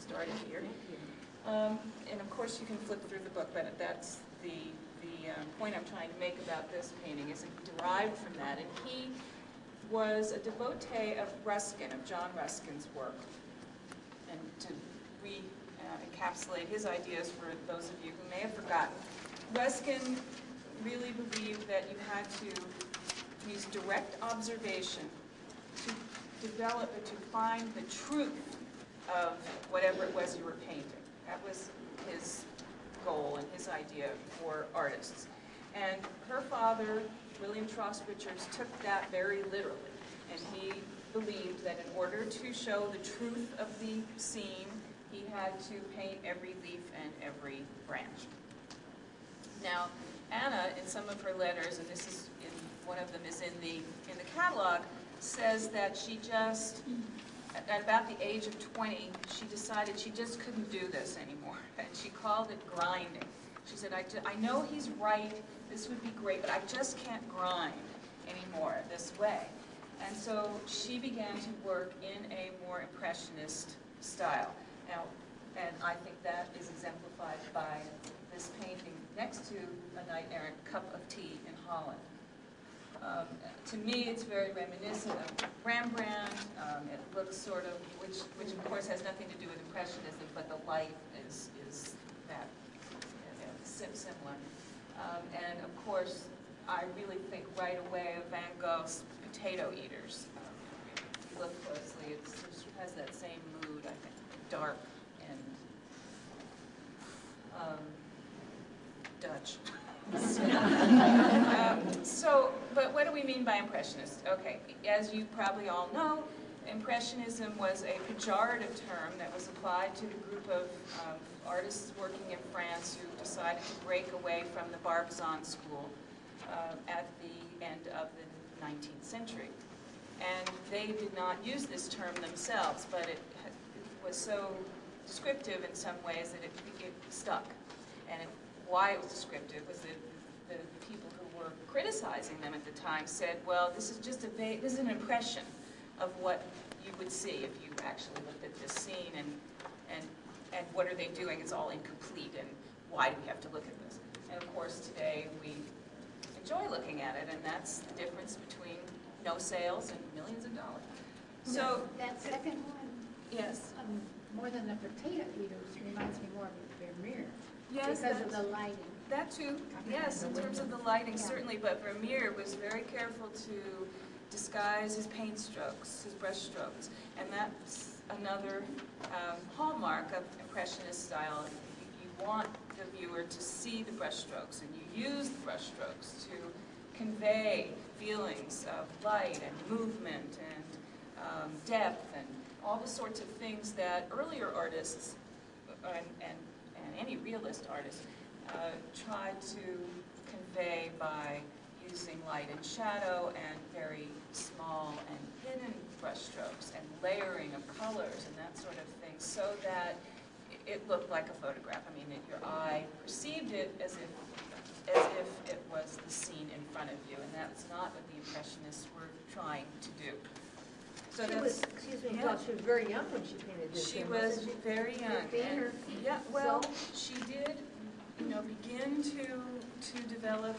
started here. And of course you can flip through the book, but that's the point I'm trying to make about this painting is derived from that. And he was a devotee of Ruskin, of John Ruskin's work. And to encapsulate his ideas for those of you who may have forgotten, Ruskin really believed that you had to use direct observation to develop and to find the truth of whatever it was you were painting. That was his goal and his idea for artists. And her father, William Frost Richards, took that very literally. And he believed that in order to show the truth of the scene, he had to paint every leaf and every branch. Now, Anna, in some of her letters, and this is one of them is in the catalog, says that she just, at about the age of 20, she decided she just couldn't do this anymore, and she called it grinding. She said, I know he's right, this would be great, but I just can't grind anymore this way. And so she began to work in a more Impressionist style. Now, and I think that is exemplified by this painting next to a knight-errant cup of tea in Holland. To me, it's very reminiscent of Rembrandt. It looks sort of, which of course has nothing to do with Impressionism, but the light is that similar. And of course, I really think right away of Van Gogh's Potato Eaters. If you look closely, it has that same mood, I think, dark and Dutch. But what do we mean by Impressionist? Okay, as you probably all know, Impressionism was a pejorative term that was applied to the group of artists working in France who decided to break away from the Barbizon school at the end of the 19th century. And they did not use this term themselves, but it was so descriptive in some ways that it stuck. And why it was descriptive was that the people who were criticizing them at the time said, well, this is just this is an impression of what you would see if you actually looked at this scene, and what are they doing? It's all incomplete, and why do we have to look at this? And of course, today we enjoy looking at it, and that's the difference between no sales and millions of dollars. So that second one, yes, more than the Potato Eaters, reminds me more of Vermeer. Yes, because of the lighting. That too, yes, in terms of the lighting, certainly, but Vermeer was very careful to disguise his paint strokes, his brush strokes, and that's another hallmark of Impressionist style. You want the viewer to see the brush strokes, and you use the brush strokes to convey feelings of light and movement and depth and all the sorts of things that earlier artists and any realist artist tried to convey by using light and shadow and very small and hidden brush strokes and layering of colors and that sort of thing, so that it looked like a photograph. I mean, that your eye perceived it as if it was the scene in front of you, and that's not what the Impressionists were trying to do. So she was, excuse me, yeah. She was very young when she painted this. She was very young. And, yeah, well, she did, begin to develop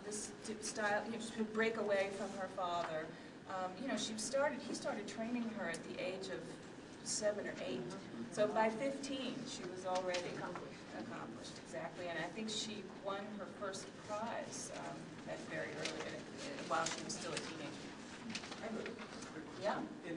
this style, to break away from her father. He started training her at the age of 7 or 8. So by 15, she was already accomplished, exactly. And I think she won her first prize at very early, while she was still a teenager. Yeah. In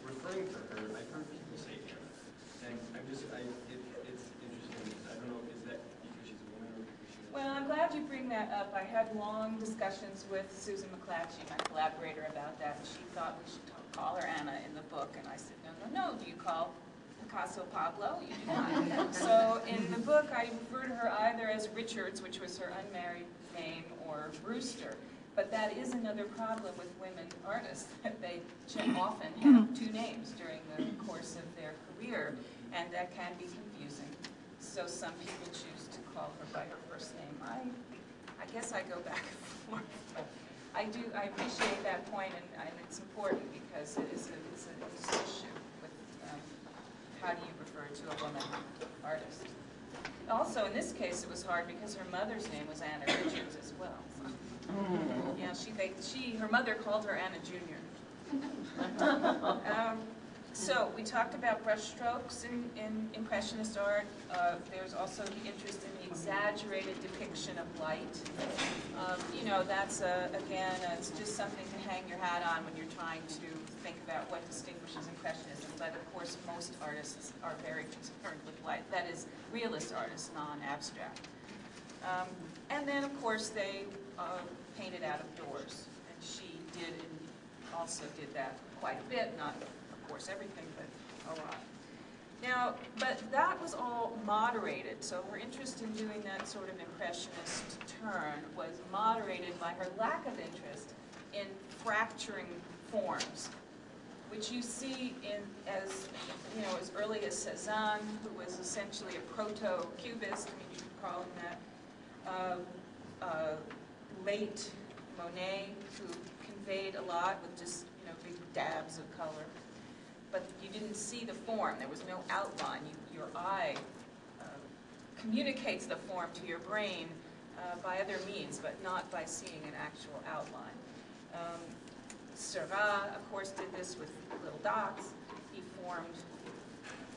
referring to her, I've heard people say Anna, and it's interesting. I don't know, is that because she's a woman or because she's... Well, I'm glad you bring that up. I had long discussions with Susan McClatchy, my collaborator, about that, and she thought we should call her Anna in the book, and I said, no, do you call Picasso Pablo? You do not. So in the book, I refer to her either as Richards, which was her unmarried name, or Brewster. But that is another problem with women artists, that they often have two names during the course of their career, and that can be confusing. So some people choose to call her by her first name. I guess I go back and forth, but I appreciate that point, and it's important because it's an issue with how do you refer to a woman artist. Also, in this case, it was hard because her mother's name was Anna Richards as well. So. Yeah, her mother called her Anna Jr. So we talked about brushstrokes in Impressionist art. There's also the interest in the exaggerated depiction of light. You know, that's, again, it's just something to hang your hat on when you're trying to think about what distinguishes Impressionism. But of course, most artists are very concerned with light. That is, realist artists, non-abstract. And then, of course, they painted out of doors. And she did, and also did that quite a bit, not of course everything, but a lot. Now, but that was all moderated, so her interest in doing that sort of impressionist turn was moderated by her lack of interest in fracturing forms, which you see in as early as Cézanne, who was essentially a proto-cubist. I mean, you could call him that. Late Monet, who conveyed a lot with just big dabs of color. But you didn't see the form. There was no outline. Your eye communicates the form to your brain by other means, but not by seeing an actual outline. Seurat, of course, did this with little dots. He formed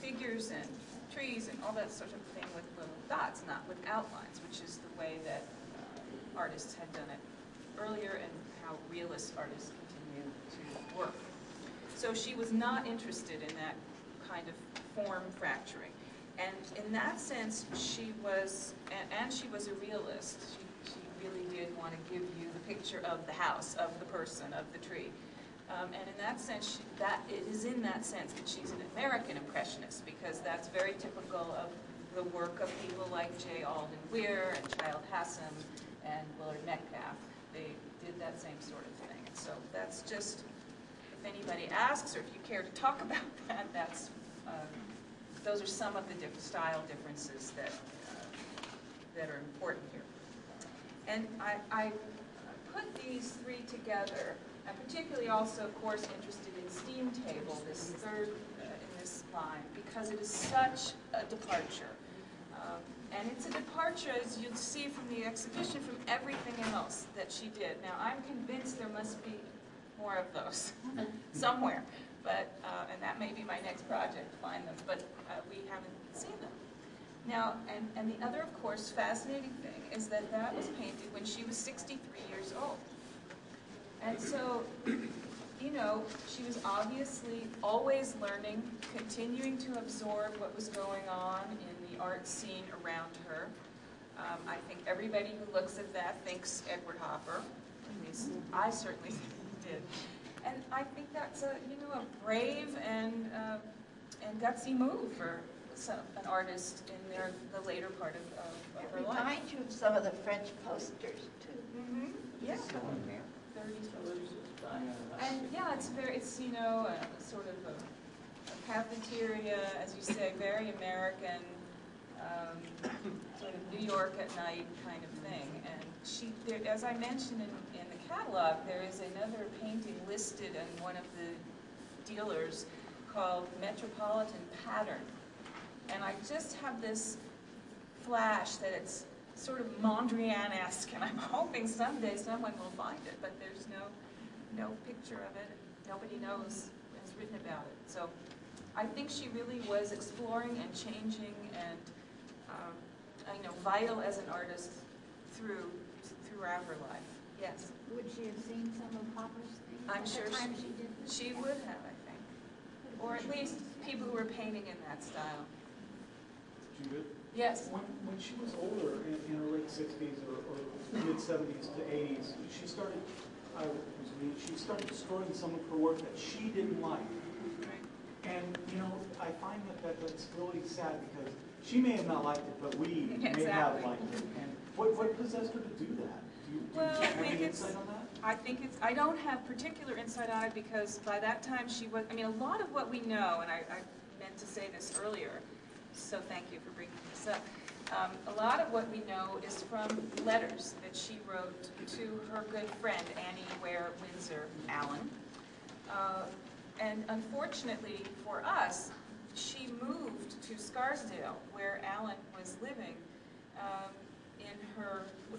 figures and trees and all that sort of thing with little dots, not with outlines, which is the way that artists had done it earlier and how realist artists continue to work. So she was not interested in that kind of form fracturing. And in that sense, she was, and she was a realist. She really did want to give you the picture of the house, of the person, of the tree. And in that sense, it is in that sense that she's an American Impressionist, because that's very typical of the work of people like J. Alden Weir and Childe Hassam and Willard Metcalf. They did that same sort of thing. And so that's just, if anybody asks, or if you care to talk about that, that's those are some of the style differences that are important here. And I put these three together. I'm particularly also, of course, interested in Steam Table, this third in this line, because it is such a departure. And it's a departure, as you'll see from the exhibition, from everything else that she did. Now, I'm convinced there must be more of those somewhere, but and that may be my next project, find them, but we haven't seen them. Now, and the other, of course, fascinating thing is that that was painted when she was 63 years old. And so, she was obviously always learning, continuing to absorb what was going on in the art scene around her. I think everybody who looks at that thinks Edward Hopper. At least I certainly did. And I think that's a brave and gutsy move for an artist in the later part of her life. It reminds you of some of the French posters, too. Mm-hmm. Yeah. 30s. And yeah, it's sort of a cafeteria, as you say, very American, sort of New York at night kind of thing. And as I mentioned in the catalog, there is another painting listed in one of the dealers called Metropolitan Pattern. And I just have this flash that it's sort of Mondrian-esque, and I'm hoping someday someone will find it, but there's no picture of it. Nobody knows has written about it. So I think she really was exploring and changing and vital as an artist throughout her life. Yes. Would she have seen some of Hopper's things I'm at sure the time she did this? She would have, I think. Or at least people who were painting in that style. Judith? Yes. When she was older, in her late 60s or mid-70s to 80s, she started destroying some of her work that she didn't like. Right. And, I find that's really sad, because she may have not liked it, but we Exactly. may have liked it. And what possessed her to do that? Do you have any insight on that? I don't have particular insight on it, because by that time she was, a lot of what we know, and I meant to say this earlier, so thank you for bringing this up. A lot of what we know is from letters that she wrote to her good friend, Annie Ware Windsor Allen. And unfortunately for us, she moved to Scarsdale, where Alan was living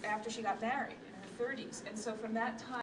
after she got married in her 30s. And so from that time